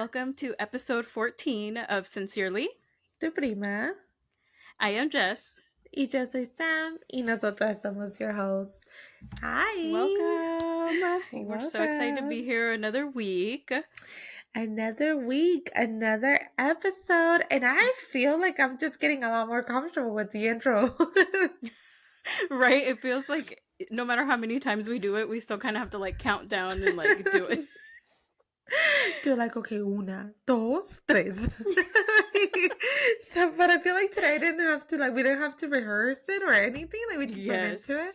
welcome to episode 14 of Sincerely. Tu prima. I am Jess. Y yo soy Sam. Y nosotras somos your hosts. Hi. Welcome. We're so excited to be Welcome. here another week. Another week, another episode. And I feel like I'm just getting a lot more comfortable with the intro. Right? It feels like no matter how many times we do it, we still kind of have to like count down and like do it. Do like, okay, una, dos, tres. So, but I feel like today I didn't have to, we didn't have to rehearse it or anything. Like, we just went into it.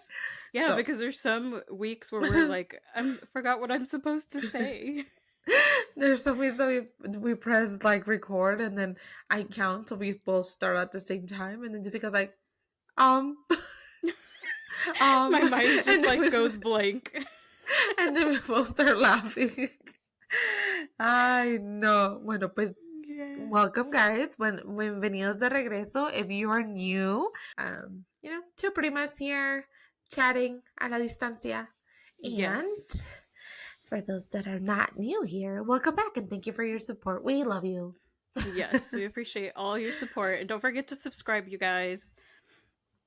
Yeah, So- because there's some weeks where we're like, I forgot what I'm supposed to say. There's some ways that we press like record and then I count so we both start at the same time and then Jessica's like, My mind just like we, goes blank. And then we both start laughing. I know. Bueno, pues welcome guys. Bienvenidos de regreso. If you are new, two primas here chatting a la distancia. And Yes. for those that are not new here, welcome back and thank you for your support. We love you. Yes, we appreciate all your support. And don't forget to subscribe, you guys.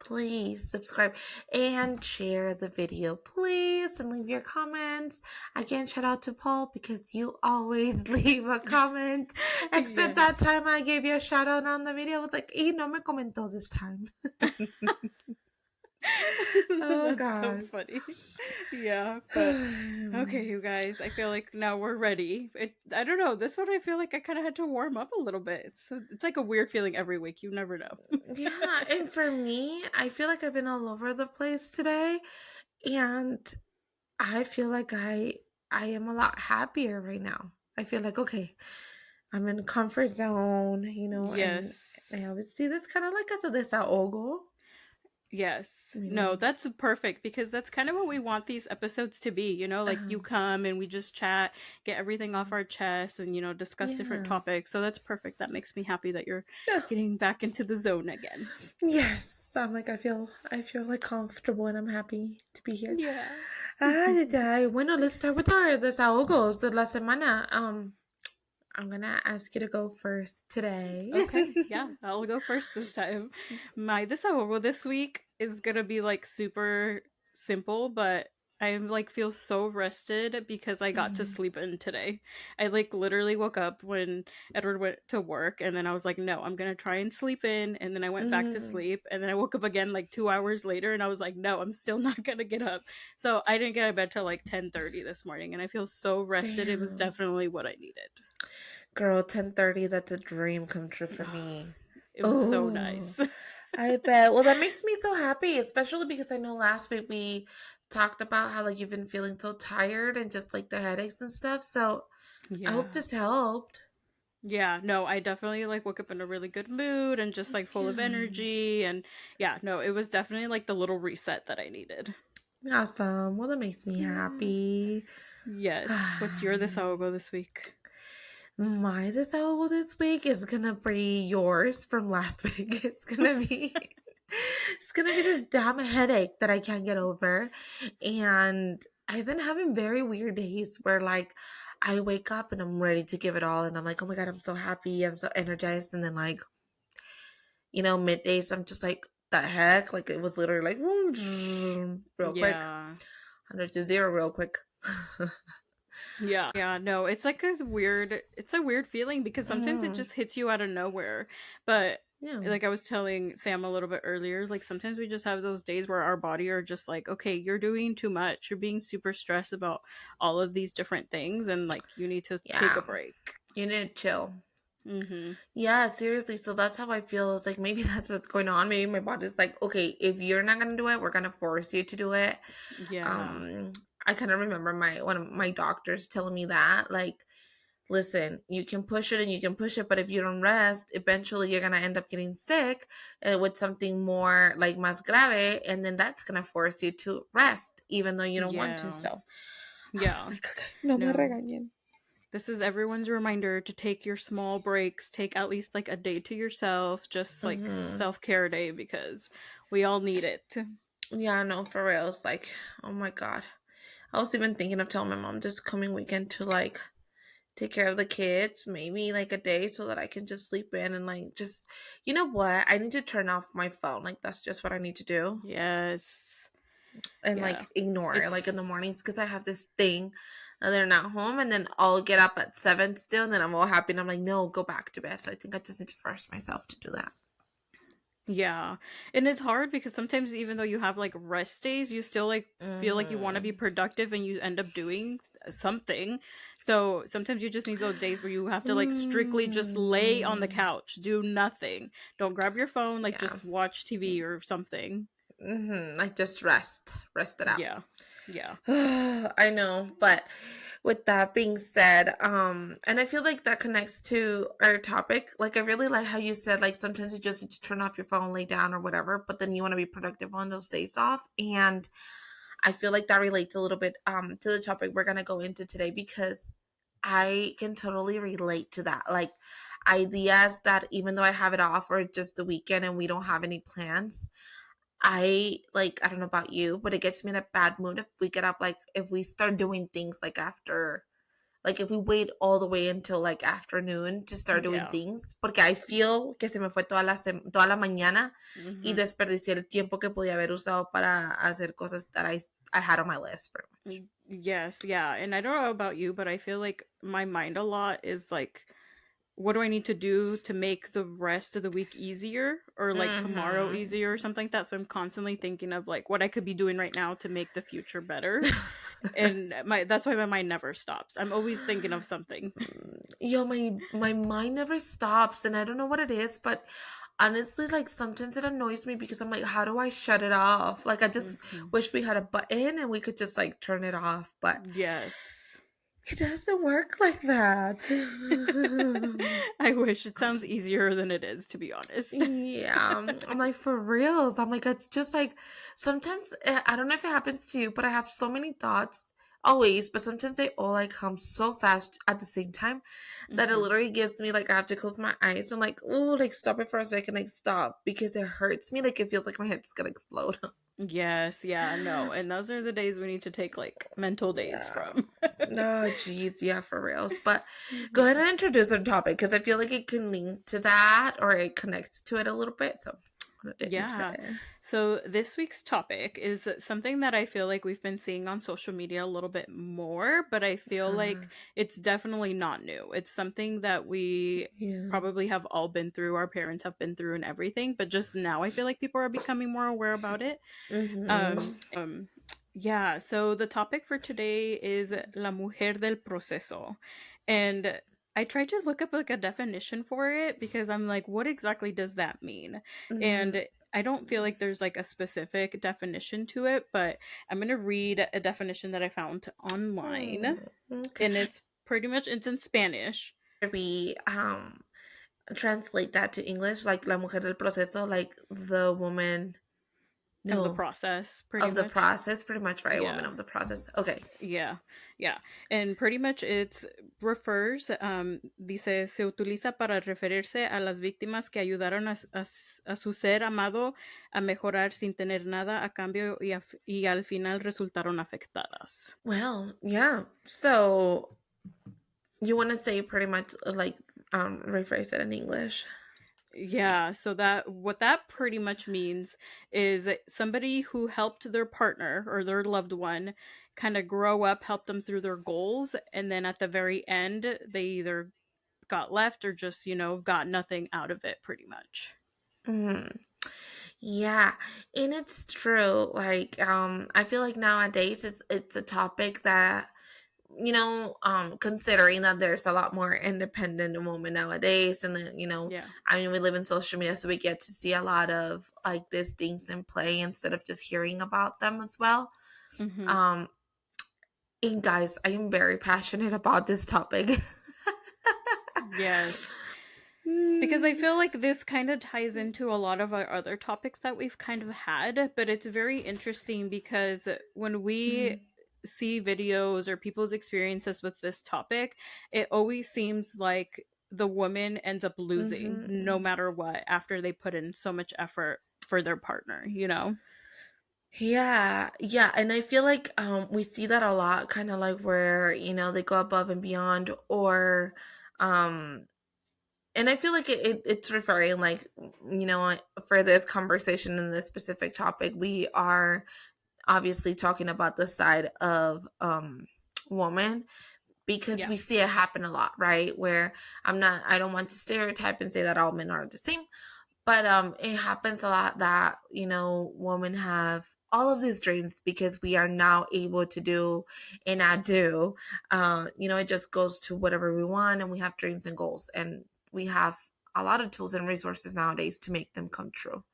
Please subscribe and share the video, please, and leave your comments. Again, shout out to Paul because you always leave a comment. Except that time I gave you a shout out on the video. I was like, no me comentó this time. Oh, that's God. So funny. Yeah, but okay, you guys, I feel like now we're ready. I don't know, this one I feel like I kind of had to warm up a little bit. It's like a weird feeling every week. You never know. Yeah, and for me, I feel like I've been all over the place today, and I feel like I am a lot happier right now. I feel like, okay, I'm in a comfort zone, Yes. And I always see this kind of like as a desahogo. Yes. No, that's perfect because that's kind of what we want these episodes to be, like you come and we just chat, get everything off our chest and, discuss different topics. So that's perfect. That makes me happy that you're getting back into the zone again. Yes. I'm like, I feel like comfortable and I'm happy to be here. Yeah. Bueno, let's start with our desahogos de la semana. I'm gonna ask you to go first today. Okay, yeah, I'll go first this time. My desahogo this week is gonna be like super simple, but I like feel so rested because I got to sleep in today. I like literally woke up when Edward went to work and then I was like, no, I'm gonna try and sleep in, and then I went back to sleep and then I woke up again like 2 hours later and I was like, no, I'm still not gonna get up. So I didn't get out of bed till like 10:30 this morning and I feel so rested. It was definitely what I needed. Girl, 10:30, that's a dream come true for me. It was so nice. I bet. Well, that makes me so happy, especially because I know last week we talked about how like you've been feeling so tired and just like the headaches and stuff. So I hope this helped. Yeah, no, I definitely like woke up in a really good mood and just like full of energy, and yeah, no, it was definitely like the little reset that I needed. Awesome. Well, that makes me happy. Yes. What's your desahogo this week? My desahogo this week is gonna be yours from last week. It's gonna be this damn headache that I can't get over. And I've been having very weird days where like I wake up and I'm ready to give it all and I'm like, oh my God, I'm so happy, I'm so energized. And then like, middays, I'm just like, the heck? Like it was literally like real quick. 100 to 0 real quick. Yeah, no, it's like a weird feeling because sometimes it just hits you out of nowhere. But like I was telling Sam a little bit earlier, like sometimes we just have those days where our body are just like, okay, you're doing too much. You're being super stressed about all of these different things and like you need to take a break. You need to chill. Yeah, seriously. So that's how I feel. It's like maybe that's what's going on. Maybe my body's like, okay, if you're not gonna do it, we're gonna force you to do it. Yeah. I kind of remember one of my doctors telling me that, like, listen, you can push it and you can push it, but if you don't rest, eventually you're gonna end up getting sick with something more like más grave, and then that's gonna force you to rest, even though you don't want to. So, yeah, I was like, okay, no me regañen. This is everyone's reminder to take your small breaks, take at least like a day to yourself, just like self-care day, because we all need it. Yeah, no, for real. It's like, oh my God. I was even thinking of telling my mom this coming weekend to like take care of the kids, maybe like a day so that I can just sleep in and like just, you know what? I need to turn off my phone. Like that's just what I need to do Yes. and Yeah. like ignore it like in the It's mornings because I have this thing that they're not home and then I'll get up at 7 still and then I'm all happy and I'm like, no, go back to bed. So I think I just need to force myself to do that. Yeah. And it's hard because sometimes even though you have like rest days, you still like feel like you want to be Mm-hmm. productive and you end up doing something. So sometimes you just need those days where you have to like strictly just lay on the Mm. couch, do nothing. Don't grab your phone, like Yeah. just watch TV or something. Like just rest it out. Yeah. Yeah. I know, but with that being said, and I feel like that connects to our topic. Like I really like how you said like sometimes you just need to turn off your phone, lay down or whatever, but then you want to be productive on those days off. And I feel like that relates a little bit to the topic we're gonna go into today because I can totally relate to that. Like ideas that even though I have it off or just the weekend and we don't have any plans, I like I don't know about you, but it gets me in a bad mood if we get up like if we start doing things like after like if we wait all the way until like afternoon to start doing Yeah. things, porque I feel que se me fue toda la mañana y Hmm. desperdicié el tiempo que podía haber usado para hacer cosas that I had on my list pretty much. Yes, yeah. And I don't know about you, but I feel like my mind a lot is like, what do I need to do to make the rest of the week easier or like tomorrow Mhm. easier or something like that? So I'm constantly thinking of like what I could be doing right now to make the future better. And my that's why my mind never stops. I'm always thinking of something. Yo, my mind never stops, and I don't know what it is, but honestly, like sometimes it annoys me because I'm like, how do I shut it off? Like I just Hmm. wish we had a button and we could just like turn it off, but Yes. it doesn't work like that. I wish it sounds easier than it is, to be honest. Yeah, I'm like for reals. I'm like it's just like sometimes I don't know if it happens to you, but I have so many thoughts always, but sometimes they all like come so fast at the same time that it Hmm. literally gives me like I have to close my eyes and like oh like stop it for a second, like stop because it hurts me. Like it feels like my head's gonna explode. Yes, yeah, no. And those are the days we need to take like mental days Yeah. from. No, geez, yeah, for reals. But go ahead Mhm. and introduce our topic because I feel like it can link to that or it connects to it a little bit. So I'm gonna get into Yeah. it. So this week's topic is something that I feel like we've been seeing on social media a little bit more, but I feel Uh, like it's definitely not new. It's something that we yeah. probably have all been through, our parents have been through and everything, but just now I feel like people are becoming more aware about it. Mm-hmm. Yeah, so the topic for today is La Mujer del Proceso. And I tried to look up like a definition for it because I'm like, what exactly does that mean? Mm-hmm. And I don't feel like there's like a specific definition to it, but I'm going to read a definition that I found online. Oh, okay. And it's pretty much it's in Spanish We translate that to English, like la mujer del proceso, like the woman, of the no, process, pretty of the much. process, pretty much, right? Woman Yeah. of the process. Okay. Yeah, yeah. And pretty much it refers, dice, se utiliza para referirse a las víctimas que ayudaron a su ser amado a mejorar sin tener nada a cambio y al final resultaron afectadas. Well, yeah. So you want to say pretty much like rephrase it in English. Yeah, so that what that pretty much means is somebody who helped their partner or their loved one kind of grow up, help them through their goals, and then at the very end, they either got left or just, got nothing out of it pretty much. Mhm. Yeah, and it's true. Like, I feel like nowadays it's a topic that considering that there's a lot more independent women nowadays, and then Yeah. I mean, we live in social media, so we get to see a lot of like these things in play instead of just hearing about them as well. Hmm. Um, and guys, I am very passionate about this topic. Yes. Because I Mm, feel like this kind of ties into a lot of our other topics that we've kind of had, but it's very interesting because when we mhm, see videos or people's experiences with this topic, it always seems like the woman ends up losing no mhm. matter what after they put in so much effort for their partner, you know? Yeah, yeah, and I feel like we see that a lot, kind of like where, they go above and beyond, or um and I feel like it's referring, like, for this conversation in this specific topic, we are obviously talking about the side of woman, because Yeah. we see it happen a lot, right? Where I don't want to stereotype and say that all men are the same, but it happens a lot that, women have all of these dreams because we are now able to do and not do. It just goes to whatever we want, and we have dreams and goals, and we have a lot of tools and resources nowadays to make them come true.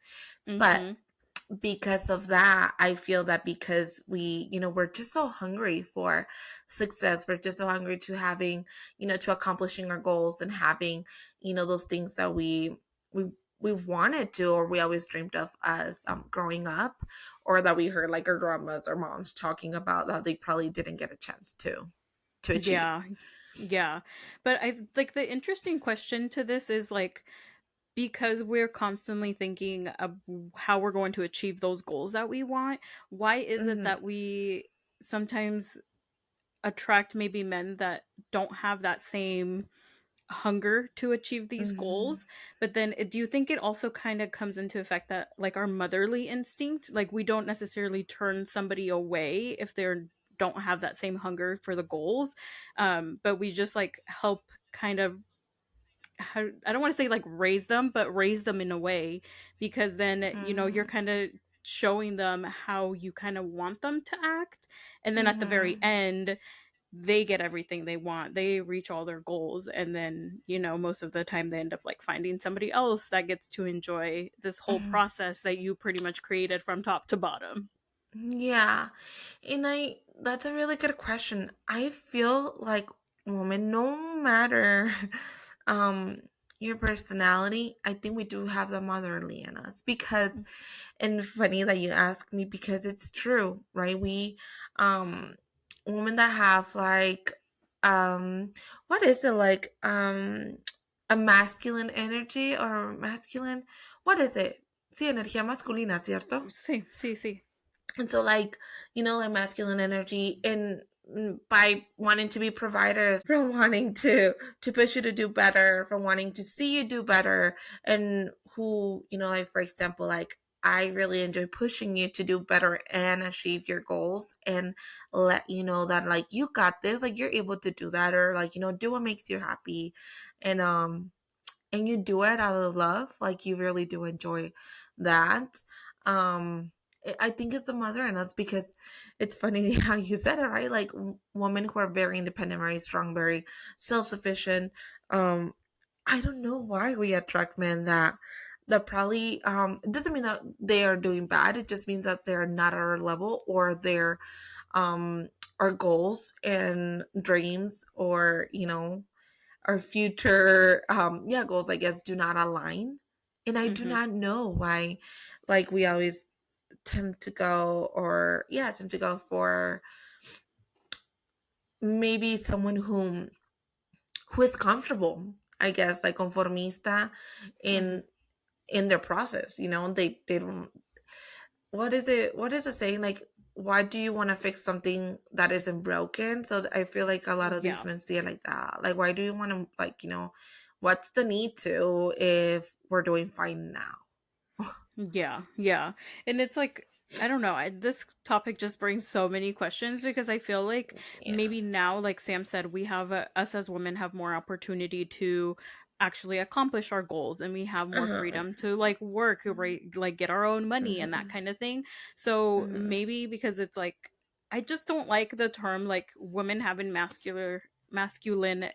But Mm-hmm. because of that, I feel that because we're just so hungry for success, we're just so hungry to having, to accomplishing our goals and having, those things that we we've wanted to, or we always dreamed of as growing up, or that we heard like our grandmas or moms talking about, that they probably didn't get a chance to achieve. Yeah. Yeah. But I like the interesting question to this is like, because we're constantly thinking of how we're going to achieve those goals that we want, why is it Hmm. that we sometimes attract maybe men that don't have that same hunger to achieve these Hmm. goals? But then do you think it also kind of comes into effect that like our motherly instinct, like we don't necessarily turn somebody away if they're don't have that same hunger for the goals, but we just like help kind of, how, I don't want to say like raise them, but raise them in a way, because then you're Hmm. kind of showing them how you kind of want them to act, and then at the very Hmm. end they get everything they want, they reach all their goals, and then most of the time they end up like finding somebody else that gets to enjoy this whole process that you pretty much created from top to bottom. Yeah. And that's a really good question. I feel like, woman, no matter um your personality, I think we do have the motherly in us, because, and funny that you ask me, because it's true, right? We um women that have like, um what is it, like, a masculine energy, or masculine, what is it? Sí, energía masculina, ¿cierto? Sí, sí, sí. And so, like, like masculine energy, and by wanting to be providers, from wanting to push you to do better, from wanting to see you do better, and who, like, for example, like, I really enjoy pushing you to do better and achieve your goals, and let you know that, like, you got this, like, you're able to do that, or, like, do what makes you happy, and you do it out of love, like, you really do enjoy that. I think it's a mother in us, because it's funny how you said it, right? Like, women who are very independent, very strong, very self-sufficient. I don't know why we attract men that probably, it doesn't mean that they are doing bad, it just means that they're not at our level, or their um our goals and dreams, or our future, yeah, goals, I guess, do not align. And I do Mm-hmm. not know why, like, we always tend to go for maybe someone who is comfortable, I guess, like conformista Mm-hmm. in their process. They don't, what is it saying, like, why do you want to fix something that isn't broken? So I feel like a lot of these Yeah. men see it like that. Like, why do you want to, like, what's the need to, if we're doing fine now? Yeah, yeah. And it's like, I don't know, this topic just brings so many questions, because I feel like Yeah. maybe now, like Sam said, we have us as women have more opportunity to actually accomplish our goals, and we have more Uh-huh. freedom to like work, right, like get our own money and that Hmm. kind of thing. So Hmm. maybe because it's like, I just don't like the term like women having masculine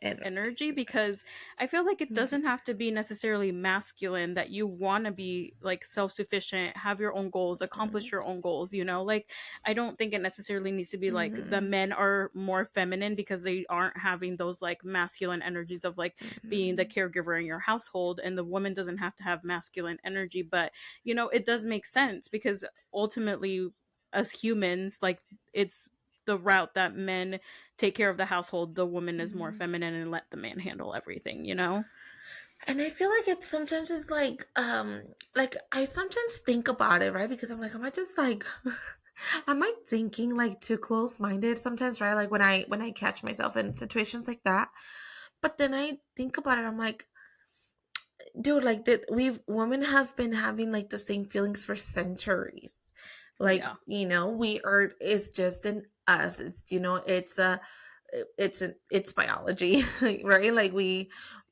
energy, because I feel like it doesn't Mhm, have to be necessarily masculine that you want to be like self-sufficient, have your own goals, accomplish your own goals, like I don't think it necessarily needs to be like the mhm, men are more feminine because they aren't having those like masculine energies of like being the mhm, caregiver in your household, and the woman doesn't have to have masculine energy. But it does make sense, because ultimately as humans, like it's the route that men take care of the household, the woman is more mhm. feminine and let the man handle everything. And I feel like it sometimes is like I sometimes think about it, right? Because I'm like, am I just like am I thinking like too close minded sometimes, right? Like when I catch myself in situations like that. But then I think about it, I'm like, dude, like that we've women have been having like the same feelings for centuries. Like, Yeah. we are, it's just in us. It's, it's biology, right? Like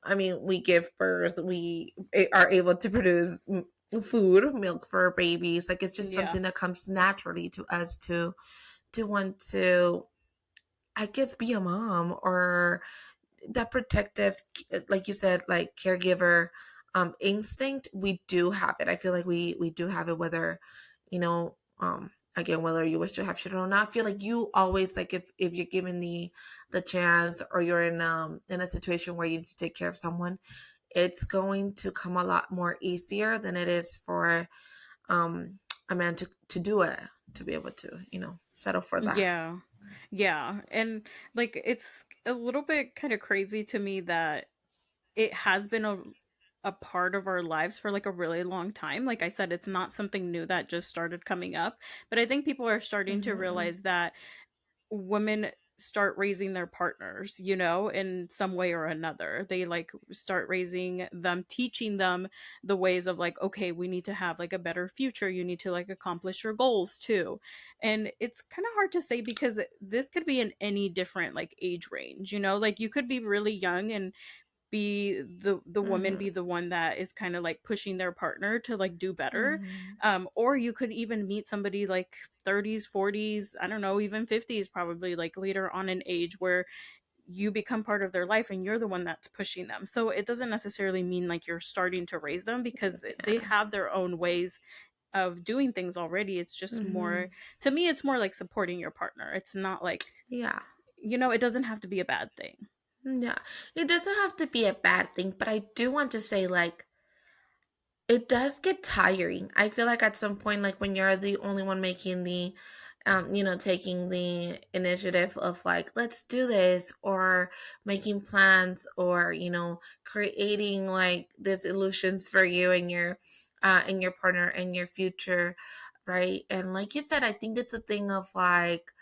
I mean, we give birth, we are able to produce food, milk for our babies. Like it's just Yeah. something that comes naturally to us to want to, I guess, be a mom, or that protective, like you said, like caregiver instinct. We do have it. I feel like we do have it, whether, again, whether you wish to have children or not. I feel like you always, like, if you're given the chance, or you're in a situation where you need to take care of someone, it's going to come a lot more easier than it is for a man to do it, to be able to, settle for that. Yeah. Yeah. And like it's a little bit kind of crazy to me that it has been a part of our lives for like a really long time. Like I said, it's not something new that just started coming up, but I think people are starting to Mm-hmm. realize that women start raising their partners, in some way or another. They like start raising them, teaching them the ways of like, okay, we need to have like a better future. You need to like accomplish your goals too. And it's kind of hard to say because this could be in any different like age range, like you could be really young and be the woman Mm-hmm. be the one that is kind of like pushing their partner to like do better, Mm-hmm. or you could even meet somebody like 30s, 40s, I don't know, even 50s, probably like later on in age, where you become part of their life and you're the one that's pushing them. So it doesn't necessarily mean like you're starting to raise them, because they Yeah. have their own ways of doing things already. It's just Mm-hmm. more, to me it's more like supporting your partner. It's not like, Yeah. it doesn't have to be a bad thing. Yeah. It doesn't have to be a bad thing, but I do want to say, like, it does get tiring. I feel like at some point, like when you're the only one making taking the initiative of like, let's do this, or making plans, or, creating like these illusions for you and your partner and your future, right? And like you said, I think it's a thing of like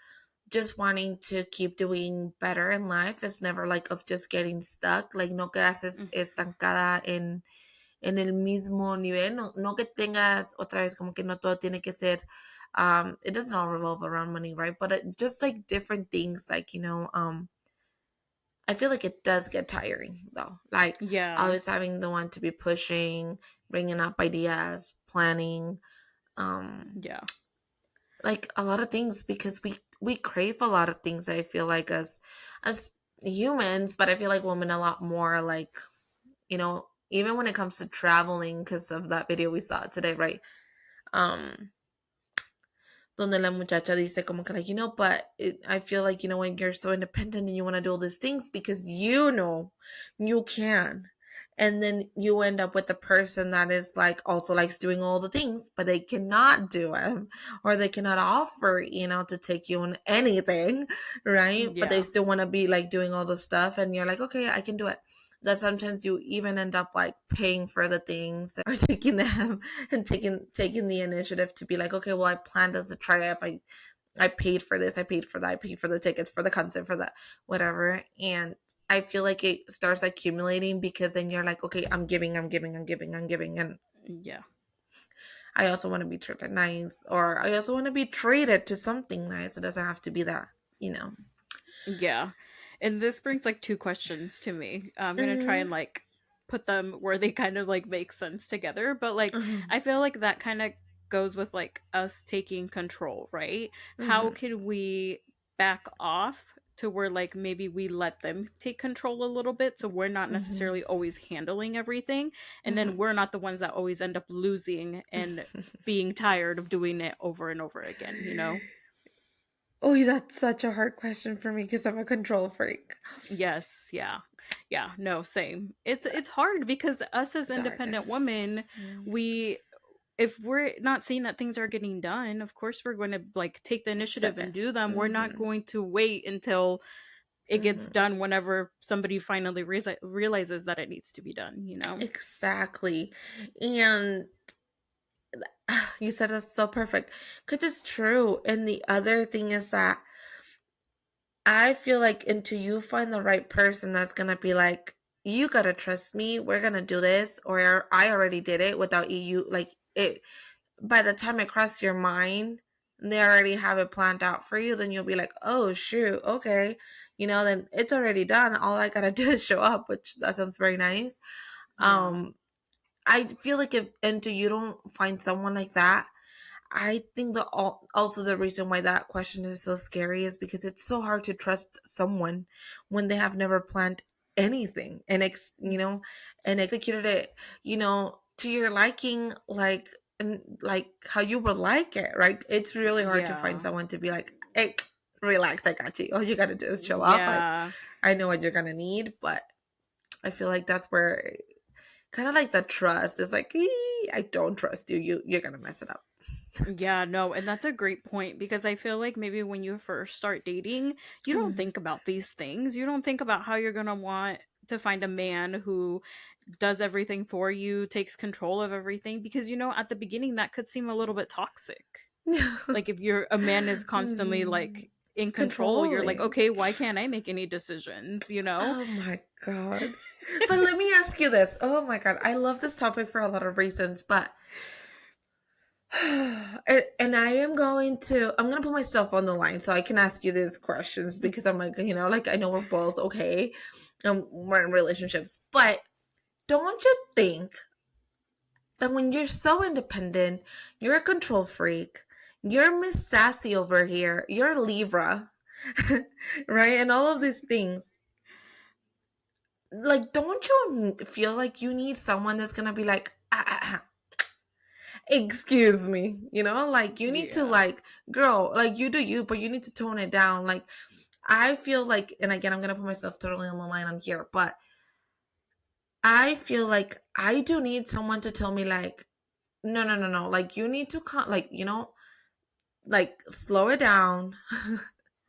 just wanting to keep doing better in life. It's never like of just getting stuck, like no quedarse Mm, estancada en el mismo nivel, no que tengas otra vez como que no todo tiene que ser, it doesn't all revolve around money, right? But just like different things, like, I feel like it does get tiring though, like yeah. always having the one to be pushing, bringing up ideas, planning, um Yeah. like a lot of things, because we crave a lot of things, I feel like, as humans, but I feel like women a lot more, like, even when it comes to traveling, because of that video we saw today, right? um Donde la muchacha dice como que, like, but I feel like, when you're so independent and you want to do all these things because you can, and then you end up with a person that is like also likes doing all the things, but they cannot do them, or they cannot offer, to take you on anything, right? But they Yeah. still want to be like doing all the stuff, and you're like, okay, I can do it. That sometimes you even end up like paying for the things, or taking them, and taking the initiative to be like, okay, well, I planned as a trip. I paid for this, I paid for that, I paid for the tickets, for the concert, for that, whatever. And I feel like it starts accumulating, because then you're like, okay, I'm giving, I'm giving, I'm giving, I'm giving, and Yeah. I also want to be treated nice, or I also want to be treated to something nice. It doesn't have to be that, you know. Yeah. And this brings like two questions to me. I'm going to try Mm-hmm. and like put them where they kind of like make sense together. But like, I feel like that kind of goes with like us taking control, right? How Mm-hmm. can we back off to where like maybe we let them take control a little bit, so we're not necessarily always handling everything, and Mm-hmm. then we're not the ones that always end up losing and being tired of doing it over and over again? Oh, that's such a hard question for me, because I'm a control freak. Yes, yeah. Yeah, no, same. It's hard because us as It's hard. independent women, Mm. we if we're not seeing that things are getting done, of course we're going to like take the initiative Step and in. do them. We're not Mm-hmm. going to wait until it gets done whenever somebody finally realizes that it needs to be done, you know? Exactly. And you said that's so perfect because it's true. And the other thing is that I feel like until you find the right person that's gonna be like, you gotta trust me, we're gonna do this, or I already did it without you, like it. By the time it crosses your mind, they already have it planned out for you. Then you'll be like, oh shoot, okay, then it's already done. All I gotta do is show up, which that sounds very nice. Yeah. Um, I feel like if until you don't find someone like that, I think that also the reason why that question is so scary is because it's so hard to trust someone when they have never planned anything and and executed it, to your liking, like and like how you would like it, right? It's really hard to find Yeah. someone to be like, hey, relax, I got you. All you gotta do is show up. Like, Yeah. I know what you're gonna need, but I feel like that's where kind of like the trust is like, I don't trust you. You're gonna mess it up. Yeah, no, and that's a great point because I feel like maybe when you first start dating, you don't Mhm. think about these things. You don't think about how you're going to want to find a man who does everything for you, takes control of everything because at the beginning that could seem a little bit toxic. Like if you're a man is constantly Mm, like in control, you're like, controlling. "Okay, why can't I make any decisions?" you know? Oh my god. But let me ask you this. Oh my god. I love this topic for a lot of reasons, but and I'm gonna put myself on the line so I can ask you these questions because I'm like, like I know we're both okay. We're in relationships. But don't you think that when you're so independent, you're a control freak, you're Miss Sassy over here, you're Libra, right? And all of these things. Like, don't you feel like you need someone that's gonna be like, excuse me, like you need to Yeah. like, girl, like you do you, but you need to tone it down. Like, I feel like, and again, I'm gonna put myself totally on the line on here, but I feel like I do need someone to tell me like, no, no, no, no, like you need to like, like slow it down.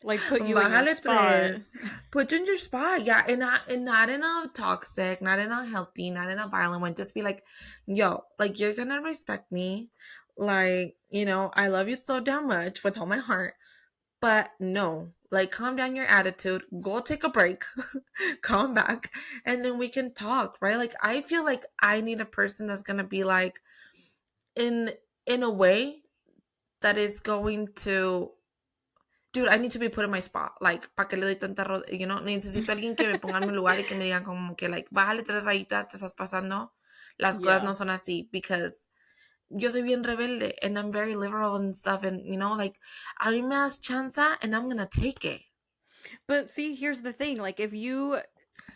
Like put you in your Bájale spot. tres. Put you in your spot. Yeah. And not in a toxic, not in a healthy, not in a violent one. Just be like, yo, like you're gonna respect me. Like, I love you so damn much with all my heart. But no, like calm down your attitude. Go take a break. Come back. And then we can talk, right? Like I feel like I need a person that's gonna be like in in a way that is going to, dude, I need to be put in my spot. Like, ¿para qué le doy tanta necesito a alguien que me ponga en mi lugar y que me digan como que, like, bájale tres rayitas, te estás pasando. Las cosas Yeah. no son así. Because yo soy bien rebelde and I'm very liberal and stuff. And, like, a mí me das chance and I'm gonna take it. But see, here's the thing, like if you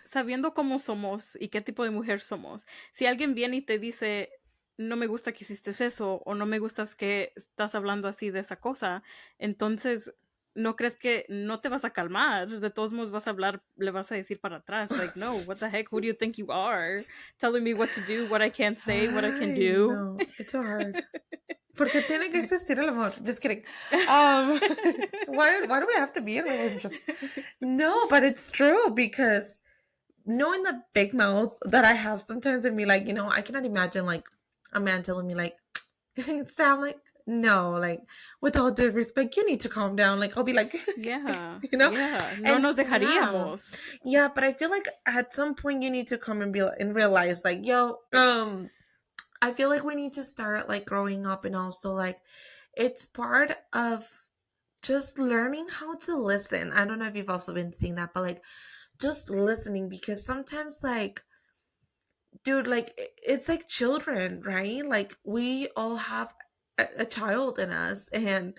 sabiendo cómo somos y qué tipo de mujer somos, si alguien viene y te dice, no me gusta que hiciste eso o no me gustas que estás hablando así de esa cosa, entonces no crees que no te vas a calmar, de todos modos vas a hablar, le vas a decir para atrás, like, no, what the heck, who do you think you are? Telling me what to do, what I can't say, what I can Ay, do. no, it's so hard. Porque tiene que existir el amor. Just kidding. Um, why do we have to be in relationships? No, but it's true because knowing the big mouth that I have sometimes in me, like, I cannot imagine like a man telling me like, Sam, like, no, like, with all due respect, you need to calm down. Like, I'll be like, Yeah, you know, yeah, no and nos Sam, dejaríamos. yeah, but I feel like at some point you need to come and be and realize, like, yo, I feel like we need to start like growing up and also like it's part of just learning how to listen. I don't know if you've also been seeing that, but like just listening because sometimes like dude, like it's like children, right? Like we all have a child in us and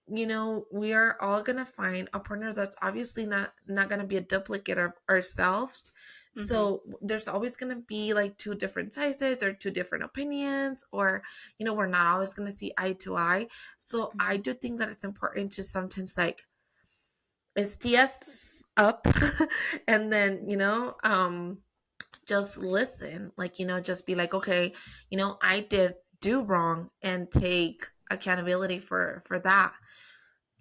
we are all gonna find a partner that's obviously not gonna be a duplicate of ourselves. Mhm, So there's always gonna be like two different sizes or two different opinions, or we're not always gonna see eye to eye. So I mhm. do think that it's important to sometimes like STF up and then just listen, like just be like, okay, I did do wrong and take accountability for that.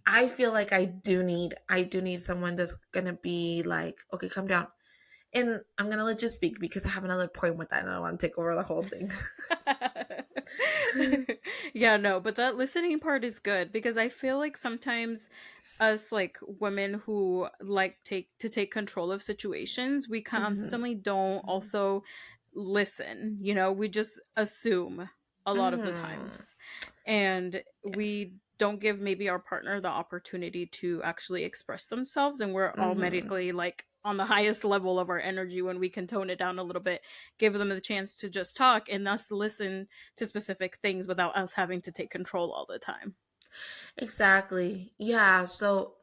I feel like I do need someone that's gonna be like, okay, calm down. And I'm gonna let you speak because I have another point with that and I don't want to take over the whole thing. Yeah, no, but that listening part is good because I feel like sometimes us like women who like take control of situations, we Hmm. constantly don't also listen, we just assume a lot of the Hmm. times. And we don't give maybe our partner the opportunity to actually express themselves, and we're Hmm. automatically like on the highest level of our energy when we can tone it down a little bit, give them the chance to just talk and us listen to specific things without us having to take control all the time. Exactly. Yeah. So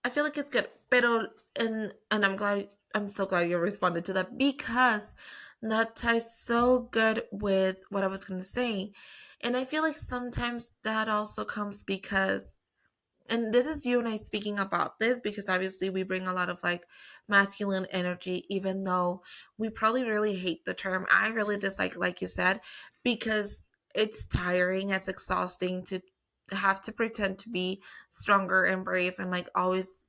I feel like it's good. Pero and I'm so glad you responded to that because that ties so good with what I was gonna say. And I feel like sometimes that also comes because, and this is you and I speaking about this because obviously we bring a lot of like masculine energy, even though we probably really hate the term. I really dislike, like you said, because it's tiring, it's exhausting to have to pretend to be stronger and brave and like always,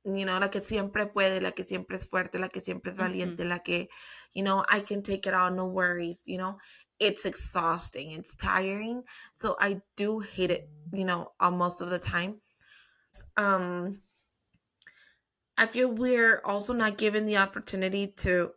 la que siempre puede, la que siempre es fuerte, la que siempre es Hmm. valiente, la que, I can take it all, no worries. It's exhausting, it's tiring. So I do hate it, most of the time. um I feel we're also not given the opportunity to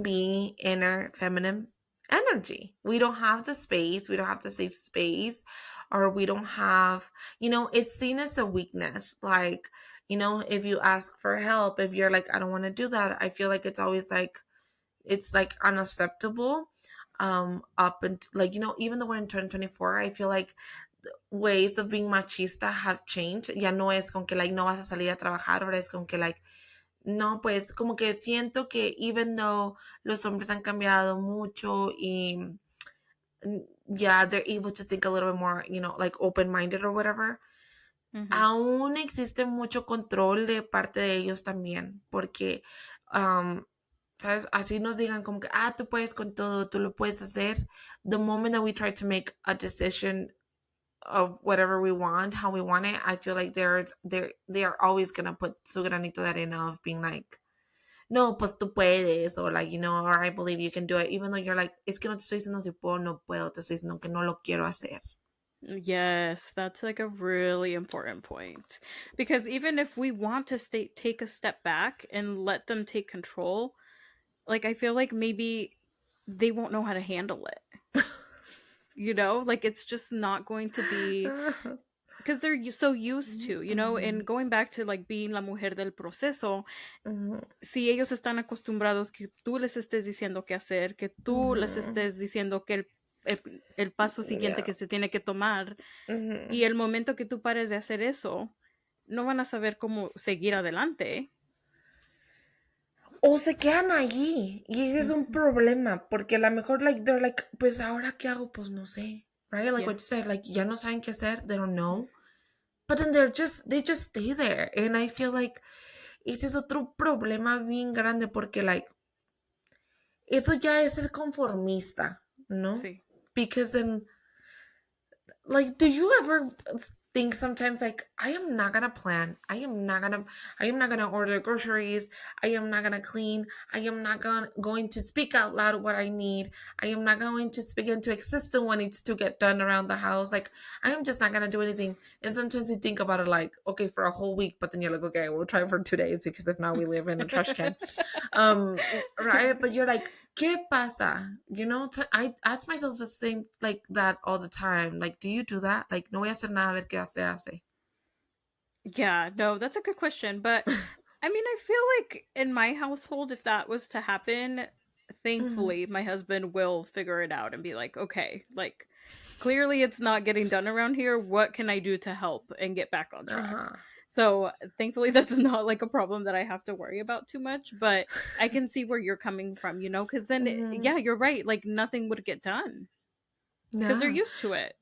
be inner feminine energy. We don't have the space, we don't have the safe space, or we don't have, it's seen as a weakness. Like, if you ask for help, if you're like, I don't want to do that, I feel like it's always like, it's like unacceptable. Up and like, even though we're in 2024, I feel like ways of being machista have changed. Ya no es con que like no vas a salir a trabajar, ahora es con que like no, pues como que siento que even though los hombres han cambiado mucho y yeah, they're able to think a little bit more, like open-minded or whatever, Hmm. aún existe mucho control de parte de ellos también, porque, um, ¿sabes? Así nos digan como que, tú puedes con todo, tú lo puedes hacer. The moment that we try to make a decision of whatever we want, how we want it, I feel like they are always gonna put su granito de arena of being like, no, pues tú puedes, or like, or I believe you can do it, even though you're like, es que no te estoy diciendo si puedo o no puedo, te estoy diciendo que no lo quiero hacer. Yes, that's like a really important point. Because even if we want to take a step back and let them take control, like I feel like maybe they won't know how to handle it. Like it's just not going to be because they're so used to, and Mhm, going back to like being la mujer del proceso, mhm, si ellos están acostumbrados que tú les estés diciendo qué hacer, que tú les mhm. estés diciendo que el paso siguiente Yeah. que se tiene que tomar, Mhm. y el momento que tú pares de hacer eso, no van a saber cómo seguir adelante. O se quedan allí. Y ese es un Ujú. problema. Porque a lo mejor, like, they're like, pues ahora qué hago, pues no sé. Right? Like what Yeah. you said, like, ya no saben qué hacer. They don't Mm. know. But then they just stay there. And I feel like ese es otro problema bien grande. Porque, like, eso ya es ser conformista, ¿no? Sí. Because then, like, do you ever think sometimes like I am not gonna plan, I am not gonna order groceries, I am not gonna clean, I am not going to speak out loud what I need, I am not going to speak into existence what needs to get done around the house, like I am just not gonna do anything. And sometimes you think about it like, okay, for a whole week, but then you're like, okay, we'll try for 2 days because if not we live in a trash can. um right, but you're like, ¿qué pasa? I ask myself the same like that all the time. Like, do you do that? Like, no voy a hacer nada, a ver qué hace. Yeah, no, that's a good question. But I mean, I feel like in my household, if that was to happen, Mhm. thankfully, my husband will figure it out and be like, okay, like clearly it's not getting done around here. What can I do to help and get back on track? Uh-huh. So thankfully, that's not like a problem that I have to worry about too much. But I can see where you're coming from, because then, Mhm. yeah, you're right. Like nothing would get done because they're Yeah. used to it.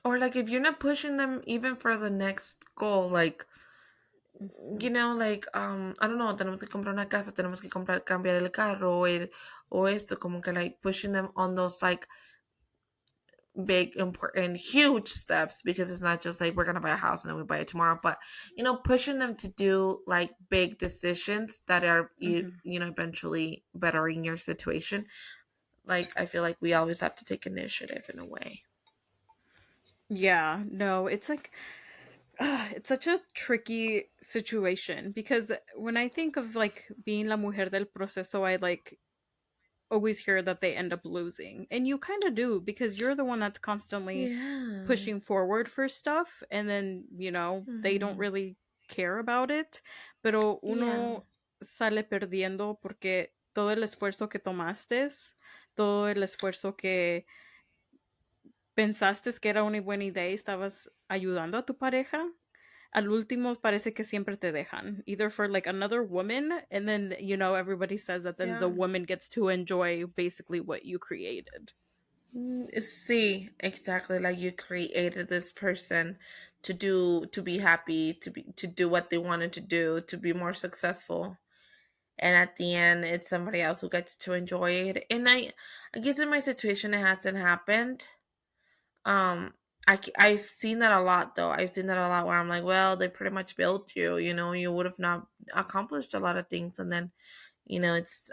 Or like if you're not pushing them even for the next goal, like, Mhm. like, I don't know, tenemos que comprar una casa, tenemos que cambiar el carro, o esto, como que like pushing them on those like big, important, huge steps, because it's not just like we're gonna buy a house and then we buy it tomorrow, but pushing them to do like big decisions that are Mhm. eventually bettering your situation. Like, I feel like we always have to take initiative in a way. Yeah, no, it's like it's such a tricky situation because when I think of like being la mujer del proceso, I like always hear that they end up losing. And you kind of do because you're the one that's constantly Yeah. pushing forward for stuff and then, they don't Hmm. really care about it. Pero Yeah. uno sale perdiendo porque todo el esfuerzo que tomaste, todo el esfuerzo que pensaste que era una buena idea y estabas ayudando a tu pareja, al último parece que siempre te dejan, either for like another woman, and then everybody says that then the Yeah. woman gets to enjoy basically what you created. See, exactly, like you created this person to be happy, to do what they wanted to do, to be more successful. And at the end, it's somebody else who gets to enjoy it. And I guess in my situation, it hasn't happened. I've seen that a lot, though. I've seen that a lot where I'm like, well, they pretty much built you. You would have not accomplished a lot of things, and then it's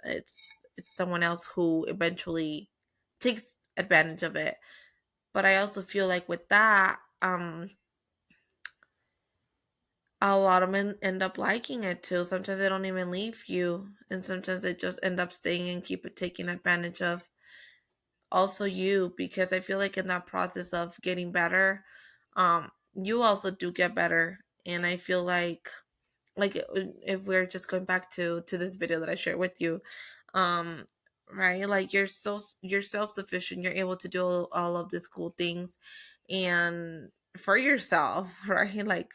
someone else who eventually takes advantage of it. But I also feel like with that, a lot of men end up liking it too. Sometimes they don't even leave you, and sometimes they just end up staying and keep it taking advantage of also you, because I feel like in that process of getting better, you also do get better. And I feel like if we're just going back to this video that I shared with you, um right, like you're self-sufficient, you're able to do all of these cool things and for yourself, right? Like,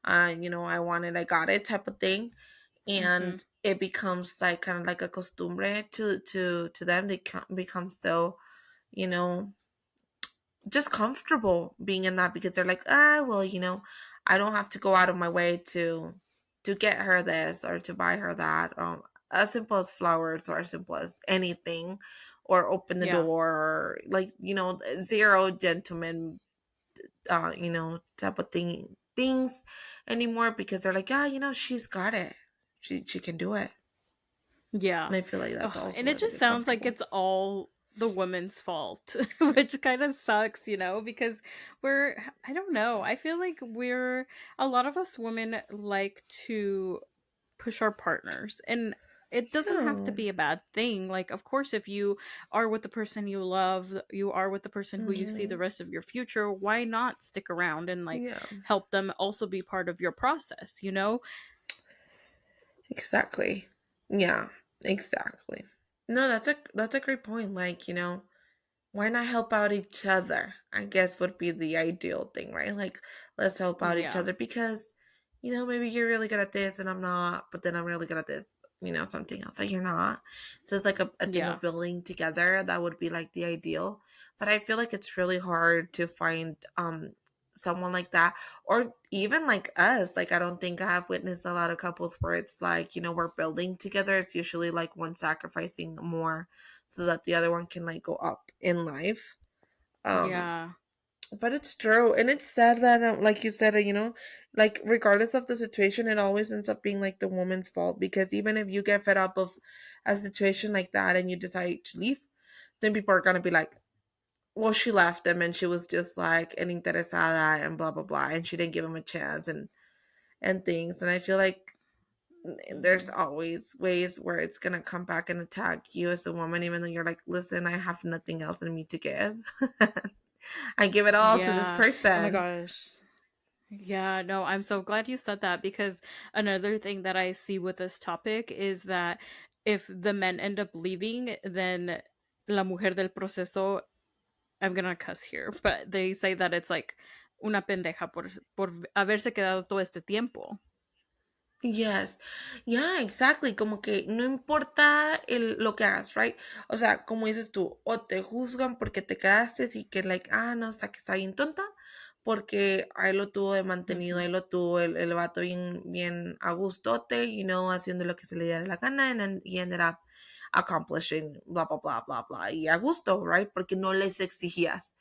I want it, I got it type of thing. Hmm. And it becomes like kind of like a costumbre to them. They become so, you know just comfortable being in that, because they're like, well, I don't have to go out of my way to get her this or to buy her that. As simple as flowers, or as simple as anything, or open the Yeah. door, or like, zero gentleman, type of things anymore, because they're like, yeah, she's got it. She can do it. Yeah. And I feel like that's Ugh, also and it where they just get sounds like comfortable. it's all the woman's fault, which kind of sucks, because I don't know. I feel like a lot of us women like to push our partners. And it doesn't have to Yeah. be a bad thing. Like, of course, if you are with the person you love, you are with the person who you see the Hmm. rest of your future, why not stick around and like Yeah. help them also be part of your process, you know? Exactly. Yeah, exactly. No, that's a great point. Like, why not help out each other? I guess would be the ideal thing, right? Like, let's help out each Yeah. other, because, maybe you're really good at this and I'm not, but then I'm really good at this, something else that you're not. So it's like a thing Yeah. of building together. That would be like the ideal. But I feel like it's really hard to find someone like that, or even like us. Like, I don't think I have witnessed a lot of couples where it's like, we're building together. It's usually like one sacrificing more so that the other one can like go up in life. um Yeah. but it's true, and it's sad that, like you said, like, regardless of the situation, it always ends up being like the woman's fault, because even if you get fed up of a situation like that and you decide to leave, then people are gonna be like, well, she left him and she was just like an interesada and blah blah blah, and she didn't give him a chance, and things. And I feel like there's Hmm. always ways where it's gonna come back and attack you as a woman, even though you're like, listen, I have nothing else in me to give. I give it all to this Yeah. Oh my person. gosh. Yeah, no, I'm so glad you said that because another thing that I see with this topic is that if the men end up leaving, then la mujer del proceso, I'm gonna cuss here, but they say that it's like una pendeja por haberse quedado todo este tiempo. Yes. Yeah, exactly. Como que no importa lo que hagas, right? O sea, como dices tú, o te juzgan porque te quedaste y que, like, no, o sea, que está bien tonta, porque ahí lo tuvo de mantenido, Mhm. ahí lo tuvo el vato bien a gustote, haciendo lo que se le diera la gana, and then he ended up accomplishing blah blah blah blah blah y a gusto, right? Porque no les exigías.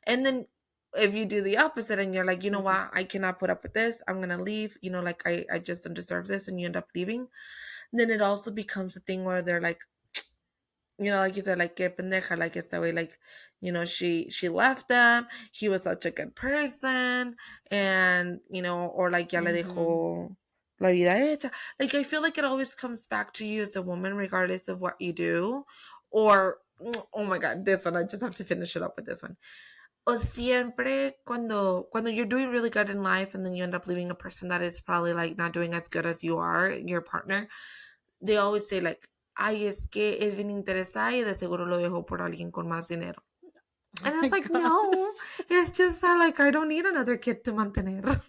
And then if you do the opposite and you're like, you know Mhm. what, I cannot put up with this, I'm gonna leave, you know, like I just don't deserve this, and you end up leaving, then it also becomes a thing where they're like, you know, like you said, like que pendeja, like it's the way, like, you know, she left them. He was such a good person, and you know, or like ya le Mhm. dejó la vida hecha. Like I feel like it always comes back to you as a woman, regardless of what you do, or oh my god, this one I just have to finish it up with this one. O siempre cuando you're doing really good in life, and then you end up leaving a person that is probably like not doing as good as you are, your partner, they always say like, ay, es que es bien interesada y de seguro lo dejó por alguien con más dinero. Oh And my it's like, no, gosh. it's just that like I don't need another kid to mantener.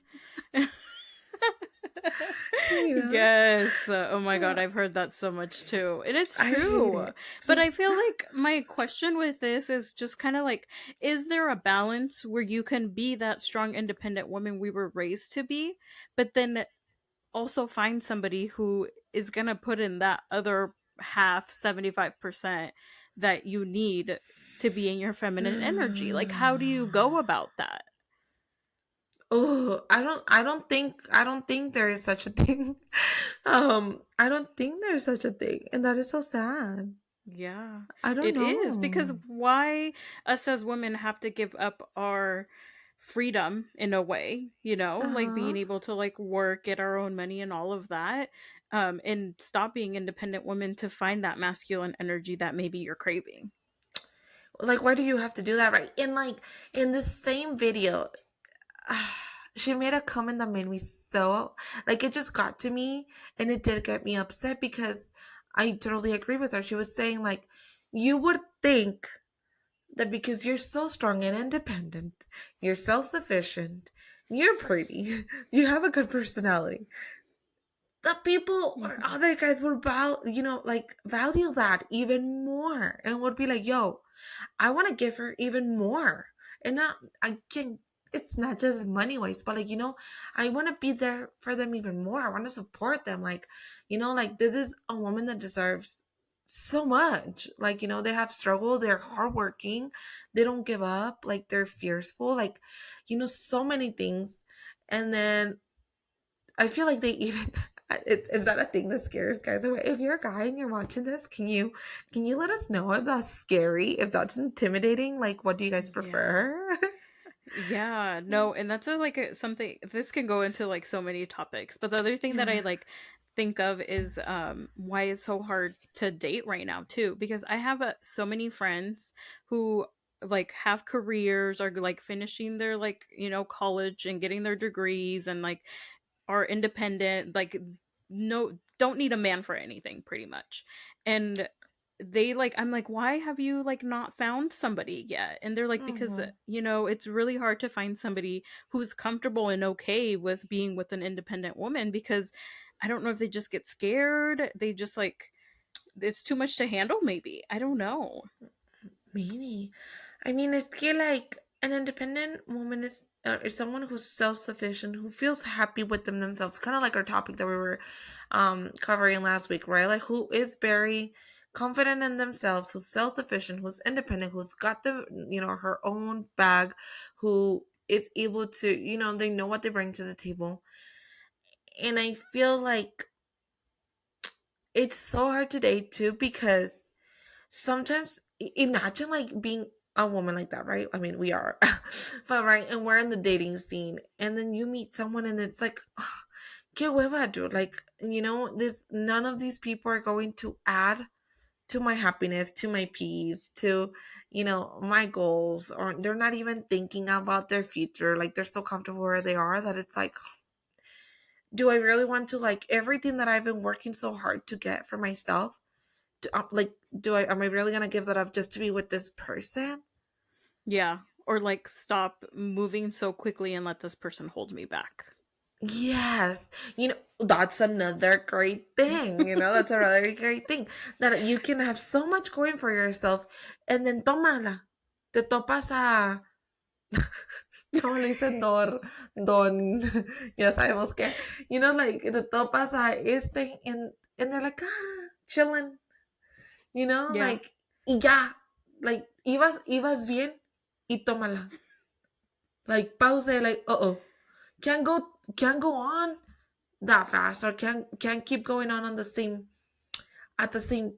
You know? Yes. Oh my god, I've heard that so much too. And it's I hate true. it. But I feel like my question with this is just kind of like, is there a balance where you can be that strong independent woman we were raised to be, but then also find somebody who is going to put in that other half, 75%, that you need to be in your feminine energy? Like, how do you go about that? Oh, I don't think there is such a thing. I don't think there's such a thing, and that is so sad. Yeah, I don't it is, because know. why us as women have to give up our freedom in a way, like Uh-huh. being able to like work, get our own money and all of that, and stop being independent women to find that masculine energy that maybe you're craving. Like, why do you have to do that, right? And like in the same video, she made a comment that made me so like it just got to me, and it did get me upset because I totally agree with her. She was saying like, you would think that because you're so strong and independent, you're self-sufficient, you're pretty, you have a good personality, the people or Mhm. other guys would like value that even more and would be like, yo, I want to give her even more. And not, I can, it's not just money wise, but like, I want to be there for them even more. I want to support them. Like, like this is a woman that deserves so much. Like, they have struggle, they're hardworking, they don't give up, like, they're fearful, like, so many things. And then I feel like they even is that a thing that scares guys away? If you're a guy and you're watching this, can you let us know if that's scary, if that's intimidating? Like, what do you guys Yeah. prefer? Yeah, no, and that's something this can go into like so many topics. But the other thing that I Yeah. like think of is why it's so hard to date right now too, because I have so many friends who like have careers, are like finishing their like, college and getting their degrees, and like are independent, like no, don't need a man for anything pretty much. And they like, I'm like, why have you like not found somebody yet? And they're like, because Hmm. it's really hard to find somebody who's comfortable and okay with being with an independent woman, because I don't know if they just get scared, they just like, it's too much to handle, maybe, I don't know. Maybe. I mean, it's que like an independent woman is someone who's self-sufficient, who feels happy with themselves, kind of like our topic that we were covering last week, right? Like, who is very confident in themselves, who's self-sufficient, who's independent, who's got her own bag, who is able to, they know what they bring to the table. And I feel like it's so hard to date too, because sometimes imagine like being a woman like that, right? I mean, we are, but right, and we're in the dating scene, and then you meet someone, and it's like, que hueva, dude. Like, this none of these people are going to add to my happiness, to my peace, to my goals, or they're not even thinking about their future. Like, they're so comfortable where they are that it's like, do I really want to, like, everything that I've been working so hard to get for myself? Like, am I really gonna give that up just to be with this person? Yeah, or like stop moving so quickly and let this person hold me back. Yes, that's another great thing. That's another great thing, that you can have so much going for yourself, and then tómala, te topas a, como le dicen, don, ya sabemos que, like, te topas a and they're like, chilling, You know, Yeah. like, y ya, like, ibas bien, y tómala. Like, pause, like, uh-oh. Can't go on that fast, or can't keep going on at the same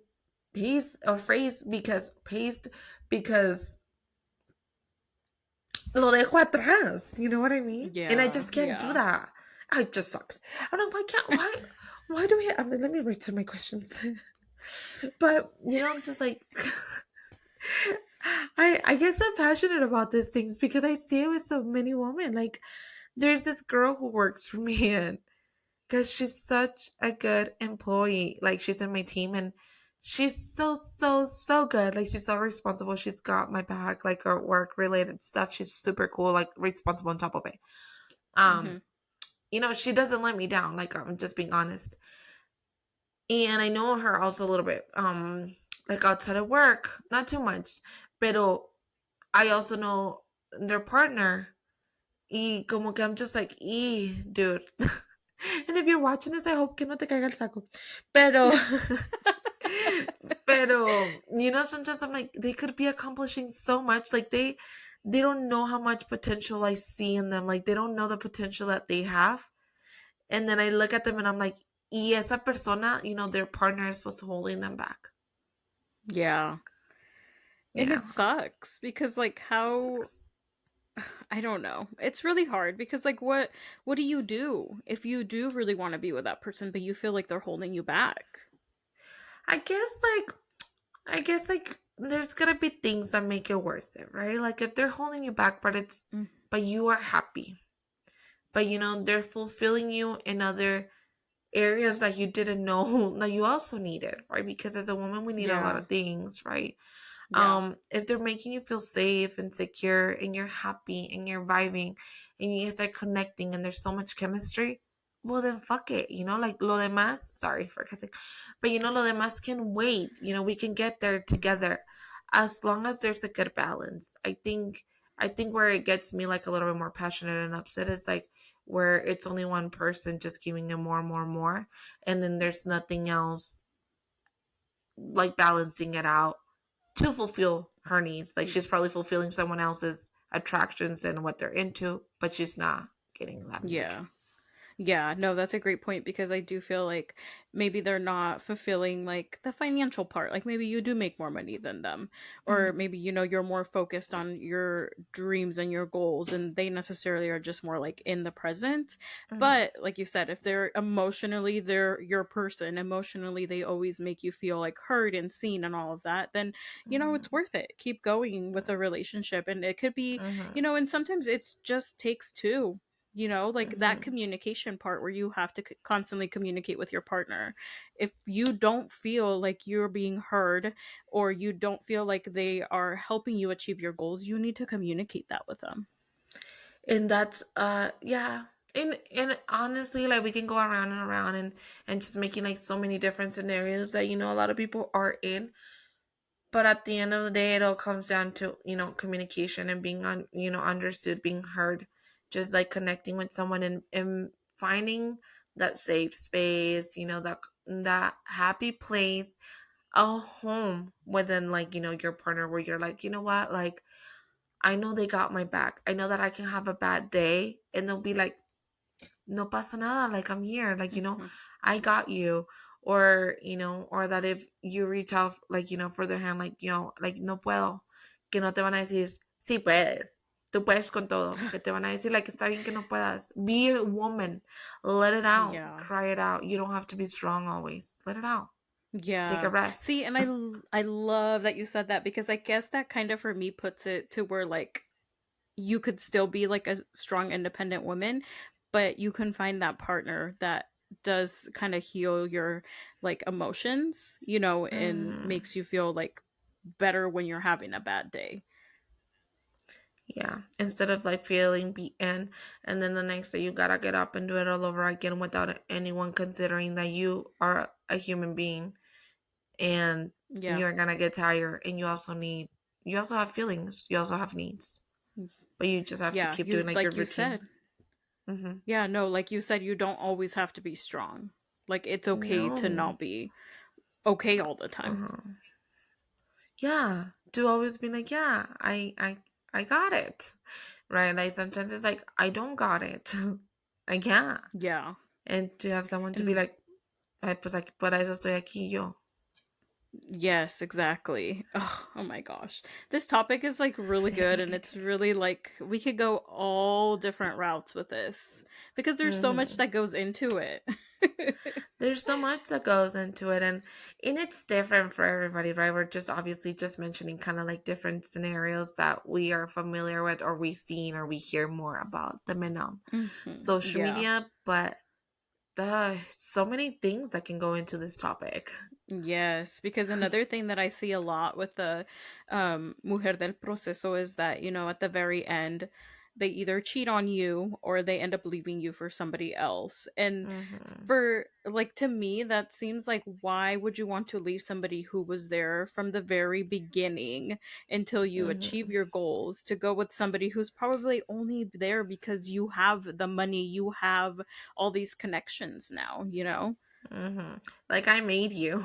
pace or phrase, because lo dejo atrás. You know what I mean? And I Yeah. just can't do Yeah. that. It just sucks. I'm like, why do we? I mean, let me return my questions. But I'm just like, I get so passionate about these things because I see it with so many women. Like, there's this girl who works for me, and because she's such a good employee. Like, she's in my team, and she's so good. Like, she's so responsible. She's got my back, like, her work related stuff. She's super cool, like, responsible on top of it. Hmm. Um, she doesn't let me down. Like, I'm just being honest. And I know her also a little bit. Like, outside of work, not too much. Pero I also know their partner. Y como que I'm just like, dude. And if you're watching this, I hope que no te caiga el saco. Pero, sometimes I'm like, they could be accomplishing so much. Like, they don't know how much potential I see in them. Like, they don't know the potential that they have. And then I look at them and I'm like, y esa persona, their partner is supposed to holding them back. Yeah. And Yeah, it sucks because like how sucks. I don't know. It's really hard because like what do you do if you do really want to be with that person but you feel like they're holding you back? I guess like I guess like there's gonna be things that make it worth it, right? Like, if they're holding you back, Mm, but you are happy, but they're fulfilling you in other areas that you didn't know that you also needed, right? Because as a woman, we need a lot yeah. of things, right? Yeah. If they're making you feel safe and secure, and you're happy and you're vibing, and you start connecting, and there's so much chemistry, well, then fuck it, like, lo demás, sorry for cussing, but lo demás can wait. We can get there together, as long as there's a good balance. I think where it gets me, like, a little bit more passionate and upset is like where it's only one person just giving it more and more and more, and then there's nothing else, like, balancing it out to fulfill her needs. Like, Y- she's probably fulfilling someone else's attractions and what they're into, but she's not getting that in Yeah. return. Yeah, no, that's a great point because I do feel like maybe they're not fulfilling like the financial part. Like maybe you do make more money than them, or Mm-hmm. maybe you're more focused on your dreams and your goals, and they necessarily are just more like in the present. Mm-hmm. But like you said, if they're your person, emotionally, they always make you feel like heard and seen and all of that, then it's worth it. Keep going with a relationship, and it could be, Mm-hmm. and sometimes it's just takes two, like that Mm-hmm. communication part where you have to constantly communicate with your partner. If you don't feel like you're being heard or you don't feel like they are helping you achieve your goals, you need to communicate that with them. And that's yeah. And honestly, like, we can go around and around, and just making, like, so many different scenarios that a lot of people are in. But at the end of the day, it all comes down to communication, and being understood, being heard, just like connecting with someone, and finding that safe space, that happy place, a home within, like, your partner, where you're like, what, like, I know they got my back. I know that I can have a bad day, and they'll be like, no pasa nada, like, I'm here, like, Hmm. I got you. Or or that if you reach out, like, for their hand, like, like, no puedo, que no te van a decir, sí puedes, tú puedes con todo, que te van a decir, like, está bien que no puedas. Be a woman, let it out, Yeah. cry it out. You don't have to be strong always. Let it out. Take a Yeah. rest. See, and I love that you said that because I guess that kind of for me puts it to where like you could still be like a strong independent woman, but you can find that partner that does kind of heal your like emotions, and Hmm. makes you feel like better when you're having a bad day. Yeah, instead of, like, feeling beaten, and then the next day you gotta get up and do it all over again without anyone considering that you are a human being, and Yeah. you're gonna get tired, and you also have feelings, you also have needs, but you just have to Yeah, keep doing, you like, your like you routine. said. Mm-hmm. Yeah, no, like you said, you don't always have to be strong. Like it's okay to No. not be okay all the time. Uh-huh. yeah, to always be like, yeah, I got it. Right? Like sometimes it's like I don't got it. I can't. Yeah. And to have someone to be And like, ay, pues aquí, para eso estoy aquí yo. yes, exactly. Oh my gosh. This topic is like really good and it's really like we could go all different routes with this because there's so much Hmm. that goes into it. There's so much that goes into it, and it's different for everybody, right? We're just obviously just mentioning kind of like different scenarios that we are familiar with, or we seen, or we hear more about them in social Yeah. media. But so many things that can go into this topic. Yes, because another thing that I see a lot with the Mujer del Proceso is that, at the very end, they either cheat on you or they end up leaving you for somebody else. And Hmm. for, like, to me, that seems like why would you want to leave somebody who was there from the very beginning until you achieve Hmm. your goals to go with somebody who's probably only there because you have the money, you have all these connections now, you know? Hmm. Like I made you.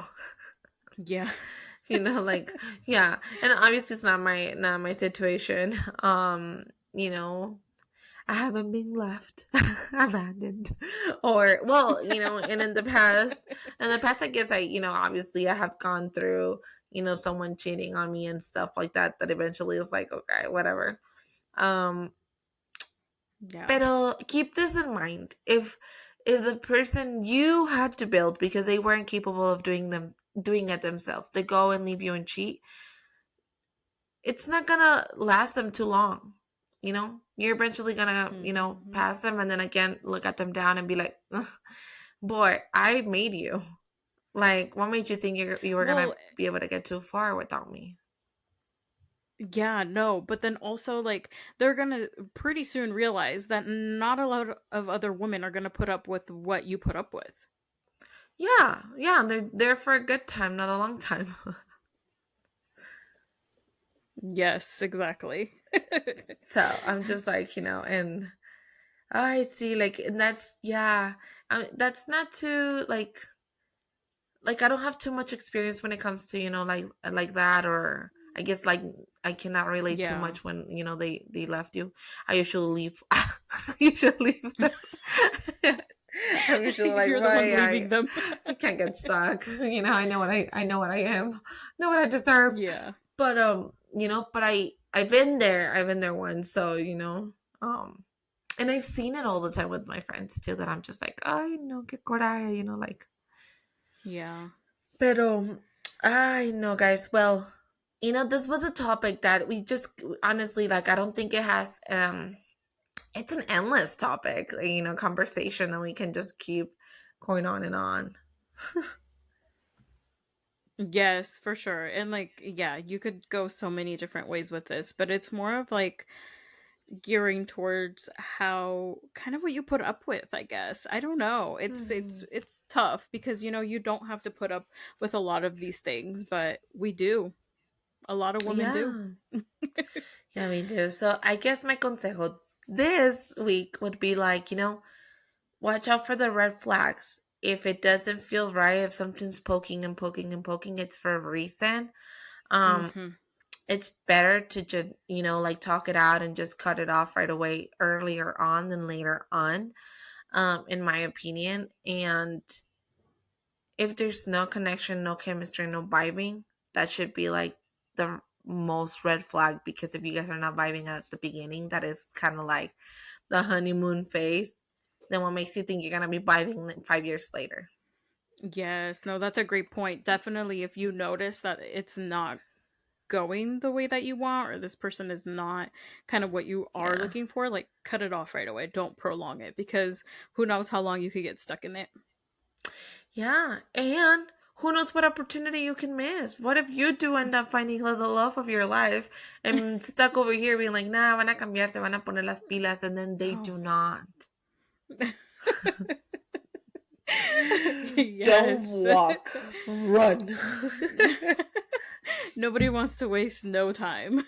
Yeah. Like, yeah, and obviously it's not my situation. you know I haven't been left abandoned, or well, and in the past I guess obviously I have gone through someone cheating on me and stuff like that eventually is like, okay, whatever. um Yeah. pero keep this in mind. If the person you had to build because they weren't capable of doing it themselves, they go and leave you and cheat, it's not gonna last them too long. You're eventually gonna Mhm. pass them, and then again look at them down and be like, "Ugh, boy, I made you. Like, what made you think you were gonna Well, be able to get too far without me?" yeah, no, but then also like they're gonna pretty soon realize that not a lot of other women are gonna put up with what you put up with. Yeah, yeah, they're there for a good time, not a long time. Yes, exactly. So I'm just like, and I see, like, and that's, yeah, that's not too like I don't have too much experience when it comes to like that, or I guess like I cannot relate too Yeah. much when they left you. I usually leave. I usually leave them. I'm usually like, You're the one why leaving them. I can't get stuck. I know what I am, know what I deserve. Yeah. But but I've been there. I've been there once, so and I've seen it all the time with my friends too. That I'm just like, I know, que coraje, like. Yeah. Pero, I know, guys. Well, this was a topic that we just honestly, like, I don't think it has, it's an endless topic, conversation that we can just keep going on and on. Yes, for sure. And like, yeah, you could go so many different ways with this, but it's more of like gearing towards how kind of what you put up with, I guess. I don't know. It's Hmm. it's tough because you don't have to put up with a lot of these things, but we do. A lot of women do. Yeah. Yeah, we do. So I guess my consejo this week would be like, watch out for the red flags. If it doesn't feel right, if something's poking and poking and poking, it's for a reason. Um, Mhm. it's better to just like talk it out and just cut it off right away earlier on than later on, in my opinion. And if there's no connection, no chemistry, no vibing, that should be like the most red flag, because if you guys are not vibing at the beginning, that is kind of like the honeymoon phase. Then what makes you think you're gonna be vibing like 5 years later? Yes, no, that's a great point. Definitely if you notice that it's not going the way that you want or this person is not kind of what you are Yeah. looking for, like cut it off right away. Don't prolong it because who knows how long you could get stuck in it. Yeah, and who knows what opportunity you can miss? What if you do end up finding the love of your life and stuck over here being like, nah, van a cambiar, se van a poner las pilas, and then they Oh. do not? Don't Yes. walk, run. Nobody wants to waste no time.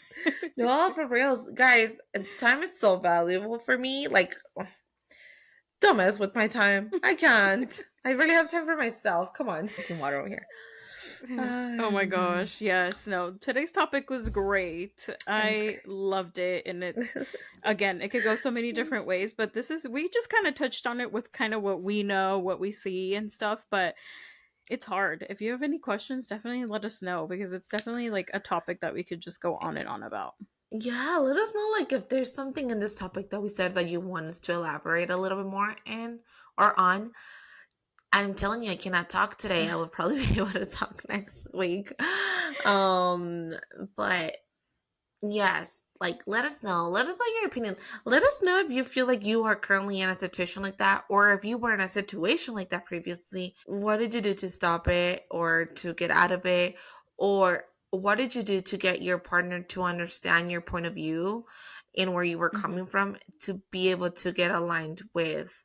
No, for reals, guys, time is so valuable for me. Like, don't mess with my time. I can't. I really have time for myself. Come on, drinking water over here. Oh my Ay, gosh, yes. No, today's topic was great. it was I loved it. And it's, great. again, it could go so many different ways, but we just kind of touched on it with kind of what we know, what we see and stuff. But it's hard. If you have any questions, definitely let us know because it's definitely like a topic that we could just go on and on about. Yeah, let us know like if there's something in this topic that we said that you want us to elaborate a little bit more in or on. I'm telling you, I cannot talk today. I will probably be able to talk next week. Um, but yes, like let us know. Let us know your opinion. Let us know if you feel like you are currently in a situation like that, or if you were in a situation like that previously. What did you do to stop it or to get out of it? Or what did you do to get your partner to understand your point of view and where you were Hmm. coming from to be able to get aligned with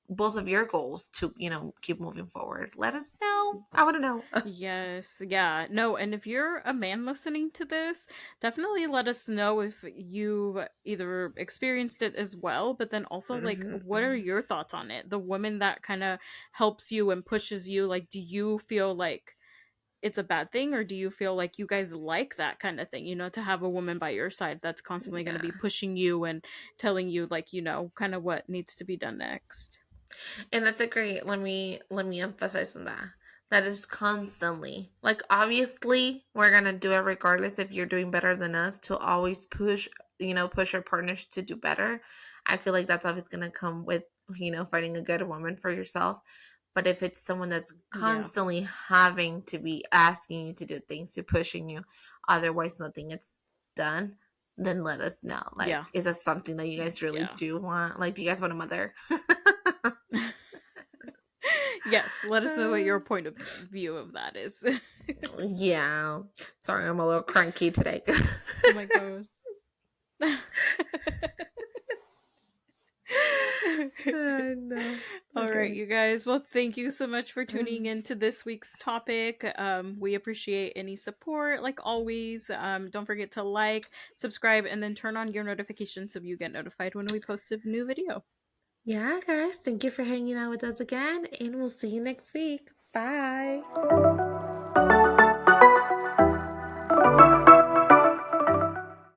both of your goals to, keep moving forward? Let us know. I want to know. Yes, yeah. No, and if you're a man listening to this, definitely let us know if you've either experienced it as well, but then also like Hmm. what are your thoughts on it? The woman that kind of helps you and pushes you, like do you feel like it's a bad thing or do you feel like you guys like that kind of thing, to have a woman by your side that's constantly going to Yeah. be pushing you and telling you like, kind of what needs to be done next. And that's a great, let me emphasize on that. That is constantly. Like obviously we're gonna do it regardless if you're doing better than us to always push our partners to do better. I feel like that's always gonna come with, finding a good woman for yourself. But if it's someone that's Yeah. constantly having to be asking you to do things, to pushing you, otherwise nothing gets done, then let us know. Like, Yeah. is that something that you guys really Yeah. do want? Like, do you guys want a mother? Yes, let us know what Uh, your point of view of that is. yeah. Sorry, I'm a little cranky today. Oh my god. No. All right, Okay. you guys. Well, thank you so much for tuning in to this week's topic. We appreciate any support, like always. Don't forget to like, subscribe, and then turn on your notifications so you get notified when we post a new video. Yeah, guys. Thank you for hanging out with us again, and we'll see you next week. Bye.